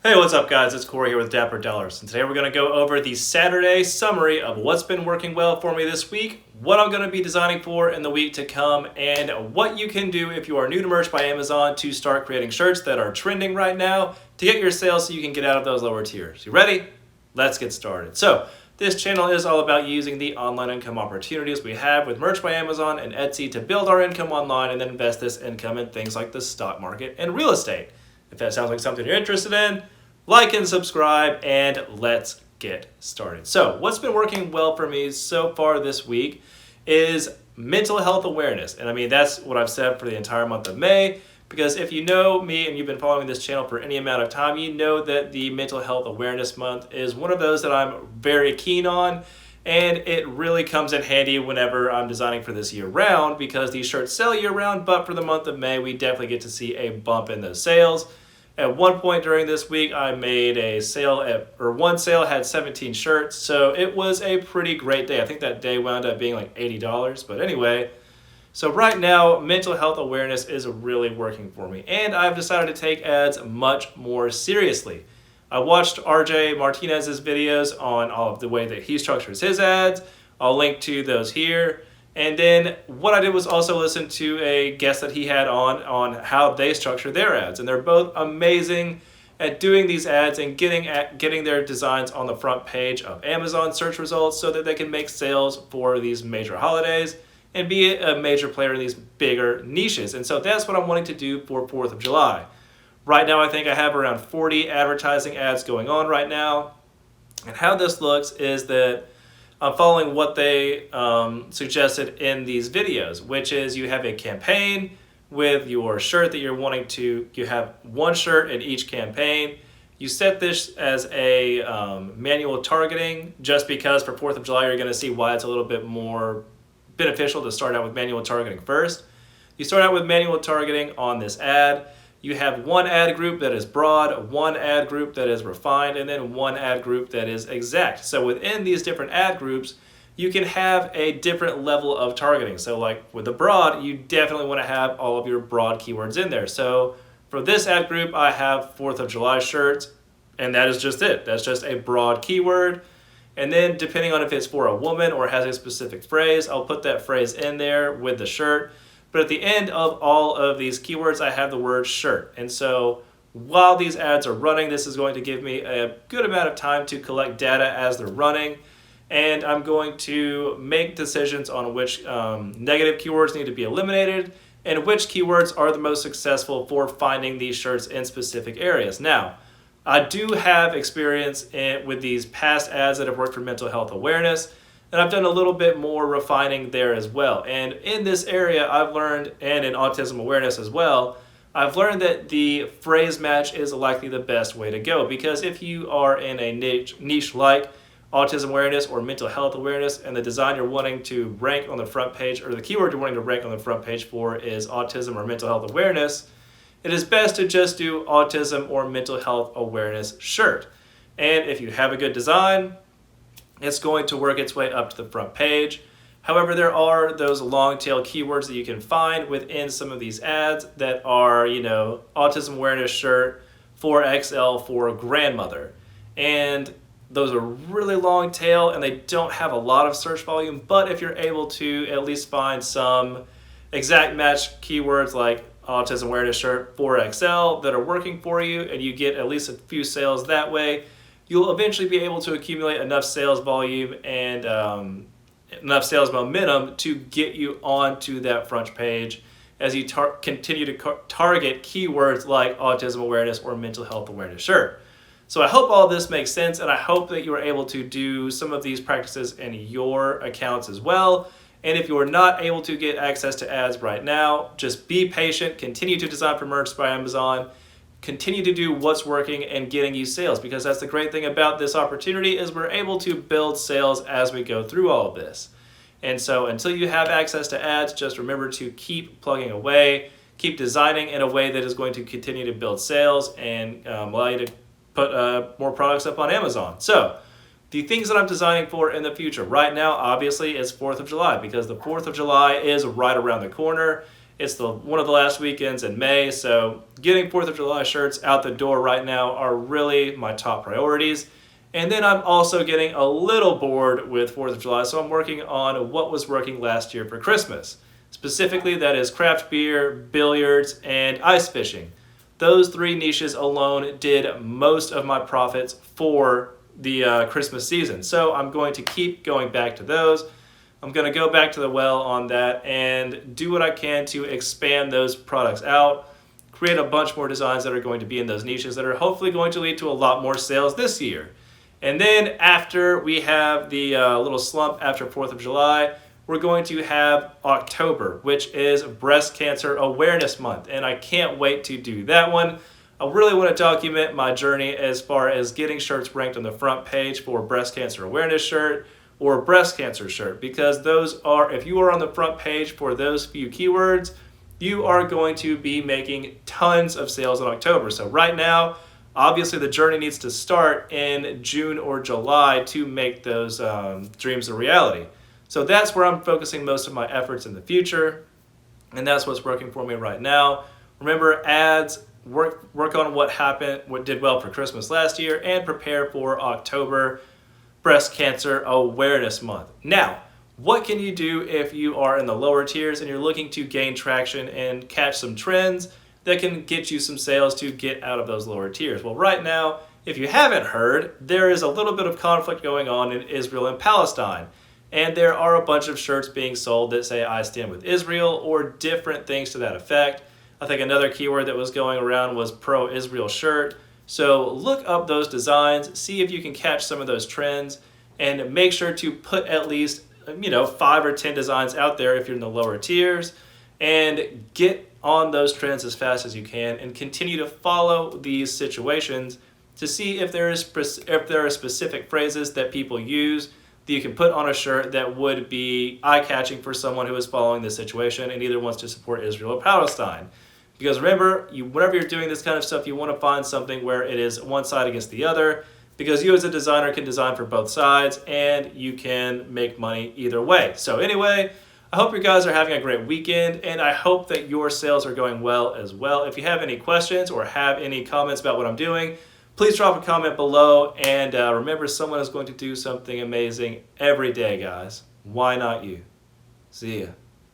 Hey, what's up guys? It's Corey here with Dapper Dollars, and today we're going to go over the Saturday summary of what's been working well for me this week, what I'm going to be designing for in the week to come, and what you can do if you are new to Merch by Amazon to start creating shirts that are trending right now to get your sales so you can get out of those lower tiers. You ready? Let's get started. So, this channel is all about using the online income opportunities we have with Merch by Amazon and Etsy to build our income online and then invest this income in things like the stock market and real estate. If that sounds like something you're interested in, like and subscribe, and let's get started. So, what's been working well for me so far this week is mental health awareness. And I mean, that's what I've said for the entire month of May, because if you know me and you've been following this channel for any amount of time, you know that the Mental Health Awareness Month is one of those that I'm very keen on. And it really comes in handy whenever I'm designing for this year round, because these shirts sell year round, but for the month of May, we definitely get to see a bump in those sales. At one point during this week, I made a sale one sale had 17 shirts, so it was a pretty great day. I think that day wound up being like $80, but anyway. So right now, mental health awareness is really working for me, and I've decided to take ads much more seriously. I watched RJ Martinez's videos on all of the way that he structures his ads. I'll link to those here. And then what I did was also listen to a guest that he had on how they structure their ads. And they're both amazing at doing these ads and getting their designs on the front page of Amazon search results so that they can make sales for these major holidays and be a major player in these bigger niches. And so that's what I'm wanting to do for 4th of July. Right now, I think I have around 40 advertising ads going on right now. And how this looks is that I'm following what they suggested in these videos, which is you have a campaign with your shirt that you're wanting to, you have one shirt in each campaign. You set this as a manual targeting just because for 4th of July you're going to see why it's a little bit more beneficial to start out with manual targeting first. You start out with manual targeting on this ad. You have one ad group that is broad, one ad group that is refined, and then one ad group that is exact. So within these different ad groups, you can have a different level of targeting. So like with the broad, you definitely want to have all of your broad keywords in there. So for this ad group, I have 4th of July shirts, and that is just it. That's just a broad keyword. And then depending on if it's for a woman or has a specific phrase, I'll put that phrase in there with the shirt. But at the end of all of these keywords, I have the word shirt. And so while these ads are running, this is going to give me a good amount of time to collect data as they're running. And I'm going to make decisions on which negative keywords need to be eliminated and which keywords are the most successful for finding these shirts in specific areas. Now, I do have experience with these past ads that have worked for mental health awareness. And I've done a little bit more refining there as well. And in this area, I've learned, and in autism awareness as well, I've learned that the phrase match is likely the best way to go. Because if you are in a niche like autism awareness or mental health awareness, and the design you're wanting to rank on the front page, or the keyword you're wanting to rank on the front page for is autism or mental health awareness, it is best to just do autism or mental health awareness shirt. And if you have a good design, it's going to work its way up to the front page. However, there are those long tail keywords that you can find within some of these ads that are, autism awareness shirt 4XL for grandmother. And those are really long tail and they don't have a lot of search volume, but if you're able to at least find some exact match keywords like autism awareness shirt 4XL that are working for you and you get at least a few sales that way, you'll eventually be able to accumulate enough sales volume and enough sales momentum to get you onto that front page as you continue to target keywords like autism awareness or mental health awareness shirt. So I hope all this makes sense, and I hope that you are able to do some of these practices in your accounts as well. And if you are not able to get access to ads right now, just be patient, continue to design for Merch by Amazon, continue to do what's working and getting you sales, because that's the great thing about this opportunity is we're able to build sales as we go through all of this. And so until you have access to ads, just remember to keep plugging away, keep designing in a way that is going to continue to build sales and allow you to put more products up on Amazon. So the things that I'm designing for in the future right now, obviously, is 4th of July, because the 4th of July is right around the corner. It's one of the last weekends in May, so getting 4th of July shirts out the door right now are really my top priorities. And then I'm also getting a little bored with 4th of July, so I'm working on what was working last year for Christmas. Specifically, that is craft beer, billiards, and ice fishing. Those three niches alone did most of my profits for the Christmas season. So I'm going to keep going back to those. I'm going to go back to the well on that and do what I can to expand those products out, create a bunch more designs that are going to be in those niches that are hopefully going to lead to a lot more sales this year. And then after we have the little slump after 4th of July, we're going to have October, which is Breast Cancer Awareness Month. And I can't wait to do that one. I really want to document my journey as far as getting shirts ranked on the front page for Breast Cancer Awareness shirt or breast cancer shirt, because those are, if you are on the front page for those few keywords, you are going to be making tons of sales in October. So right now, obviously the journey needs to start in June or July to make those dreams a reality. So that's where I'm focusing most of my efforts in the future, and that's what's working for me right now. Remember, ads, work on what did well for Christmas last year, and prepare for October, Breast Cancer Awareness Month. Now, what can you do if you are in the lower tiers and you're looking to gain traction and catch some trends that can get you some sales to get out of those lower tiers? Well, right now, if you haven't heard, there is a little bit of conflict going on in Israel and Palestine. And there are a bunch of shirts being sold that say "I stand with Israel" or different things to that effect. I think another keyword that was going around was pro-Israel shirt. So look up those designs, see if you can catch some of those trends, and make sure to put at least 5 or 10 designs out there if you're in the lower tiers, and get on those trends as fast as you can, and continue to follow these situations to see if there are specific phrases that people use that you can put on a shirt that would be eye-catching for someone who is following this situation and either wants to support Israel or Palestine. Because remember, whenever you're doing this kind of stuff, you want to find something where it is one side against the other, because you as a designer can design for both sides and you can make money either way. So anyway, I hope you guys are having a great weekend, and I hope that your sales are going well as well. If you have any questions or have any comments about what I'm doing, please drop a comment below, and remember, someone is going to do something amazing every day, guys. Why not you? See ya.